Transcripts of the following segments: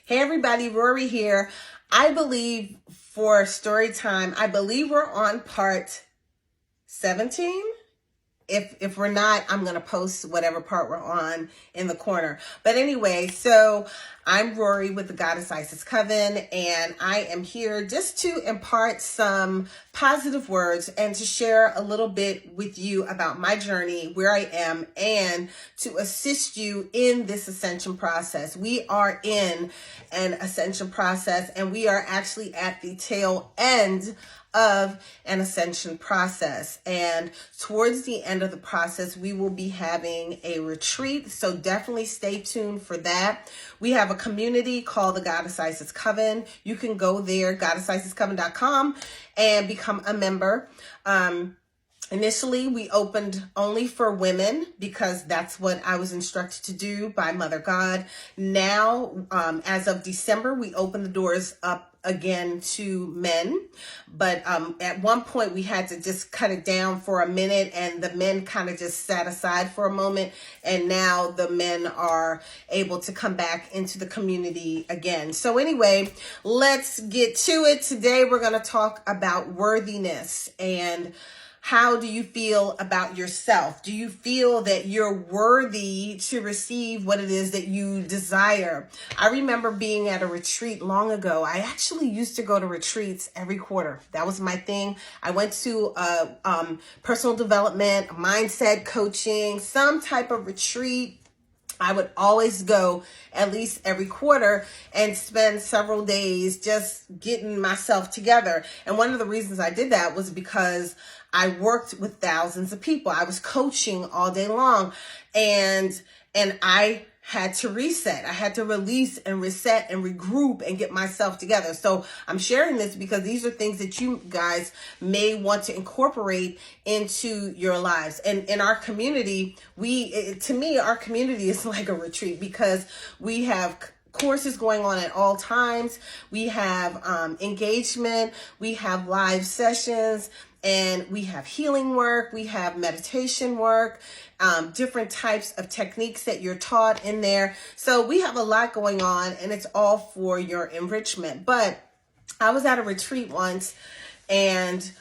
Hey everybody, Rorree here. I believe for story time, I believe we're on part 17. If we're not, I'm going to post whatever part we're on in the corner. But anyway, so I'm Rorree with the Goddess Isis Coven, and I am here just to impart some positive words and to share a little bit with you about my journey, where I am, and to assist you in this ascension process. We are in an ascension process, and we are actually at the tail end of an ascension process. And towards the end of the process, we will be having a retreat. So definitely stay tuned for that. We have a community called the Goddess Isis Coven. You can go there, goddessisiscoven.com, and become a member. Initially, we opened only for women because that's what I was instructed to do by Mother God. Now, as of December, we opened the doors up again to men. But at one point, we had to just cut it down for a minute, and the men kind of just sat aside for a moment. And now the men are able to come back into the community again. So anyway, let's get to it. Today, we're going to talk about worthiness. And how do you feel about yourself? Do you feel that you're worthy to receive what it is that you desire? I remember being at a retreat long ago. I actually used to go to retreats every quarter. That was my thing. I went to personal development, mindset coaching, some type of retreat. I would always go at least every quarter and spend several days just getting myself together. And one of the reasons I did that was because I worked with thousands of people. I was coaching all day long, and I had to reset. I had to release and reset and regroup and get myself together. So I'm sharing this because these are things that you guys may want to incorporate into your lives. And in our community, to me, our community is like a retreat because we have courses going on at all times. We have engagement. We have live sessions. And we have healing work, we have meditation work, different types of techniques that you're taught in there. So we have a lot going on, and it's all for your enrichment. But I was at a retreat once, and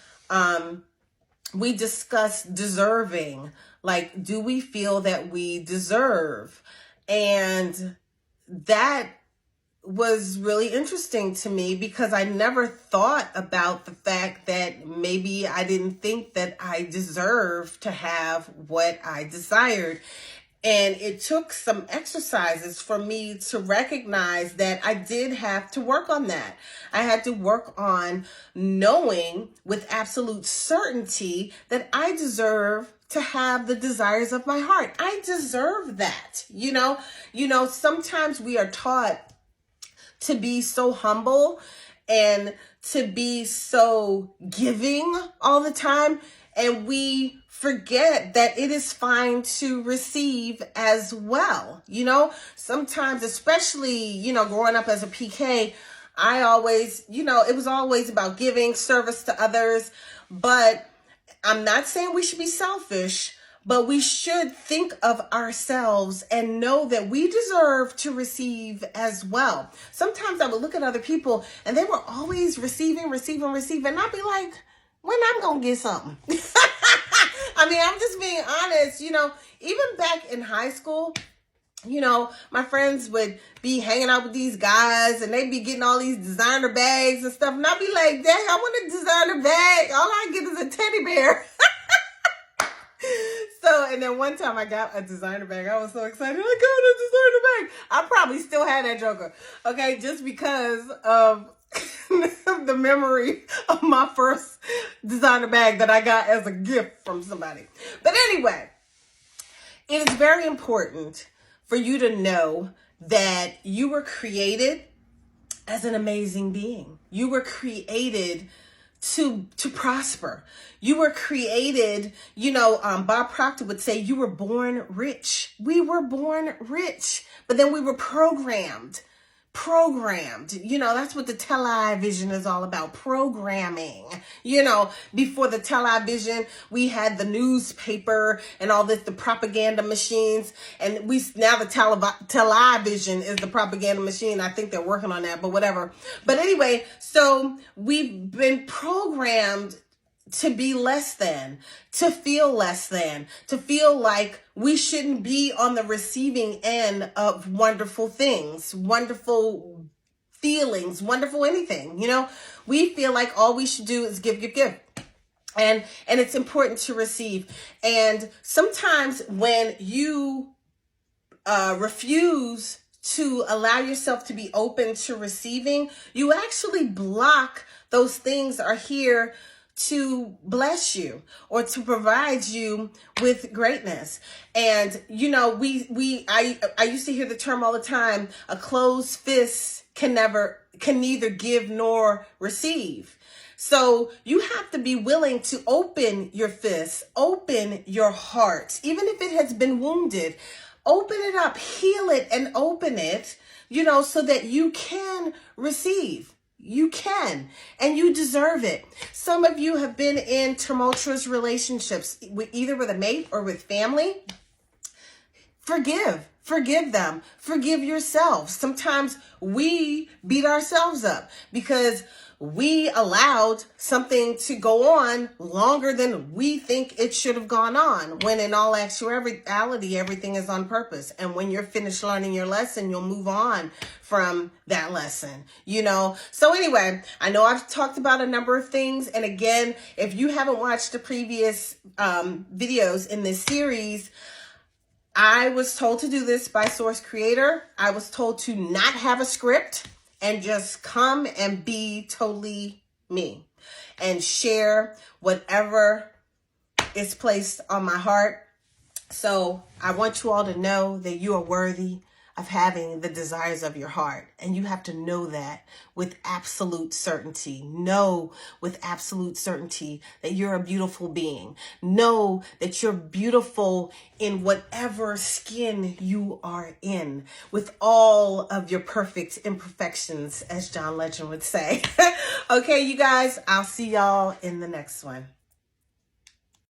we discussed deserving. Like, do we feel that we deserve? And that was really interesting to me because I never thought about the fact that maybe I didn't think that I deserved to have what I desired. And it took some exercises for me to recognize that I did have to work on that. I had to work on knowing with absolute certainty that I deserve to have the desires of my heart. I deserve that. You know, sometimes we are taught to be so humble and to be so giving all the time. And we forget that it is fine to receive as well. You know, sometimes, especially, growing up as a PK, I always, it was always about giving service to others. But I'm not saying we should be selfish, but we should think of ourselves and know that we deserve to receive as well. Sometimes I would look at other people and they were always receiving. And I'd be like, when I'm going to get something? I mean, I'm just being honest. Even back in high school, my friends would be hanging out with these guys and they'd be getting all these designer bags and stuff. And I'd be like, dang, I want a designer bag. All I get is a teddy bear. And then one time I got a designer bag. I was so excited. I got a designer bag. I probably still had that joker. Okay. Just because of the memory of my first designer bag that I got as a gift from somebody. But anyway, it is very important for you to know that you were created as an amazing being. You were created to prosper. You were created, Bob Proctor would say you were born rich. We were born rich, but then we were programmed programmed. That's what the television is all about, programming. Before the television, we had the newspaper and all this, the propaganda machines, and now the television is the propaganda machine. I think they're working on that, but whatever. But anyway, so we've been programmed to be less than, to feel less than, to feel like we shouldn't be on the receiving end of wonderful things, wonderful feelings, wonderful anything. We feel like all we should do is give. And it's important to receive. And sometimes when you refuse to allow yourself to be open to receiving, you actually block those things that are here to bless you or to provide you with greatness. And I used to hear the term all the time, a closed fist can neither give nor receive. So you have to be willing to open your fists, open your heart, even if it has been wounded. Open it up, heal it, and open it, so that you can receive. You can, and you deserve it. Some of you have been in tumultuous relationships, either with a mate or with family. Forgive them. Forgive yourself. Sometimes we beat ourselves up because we allowed something to go on longer than we think it should have gone on, when in all actuality, everything is on purpose. And when you're finished learning your lesson, you'll move on from that lesson, So anyway, I know I've talked about a number of things. And again, if you haven't watched the previous videos in this series, I was told to do this by Source Creator. I was told to not have a script and just come and be totally me and share whatever is placed on my heart. So I want you all to know that you are worthy of having the desires of your heart. And you have to know that with absolute certainty. Know with absolute certainty that you're a beautiful being. Know that you're beautiful in whatever skin you are in, with all of your perfect imperfections, as John Legend would say. Okay, you guys, I'll see y'all in the next one.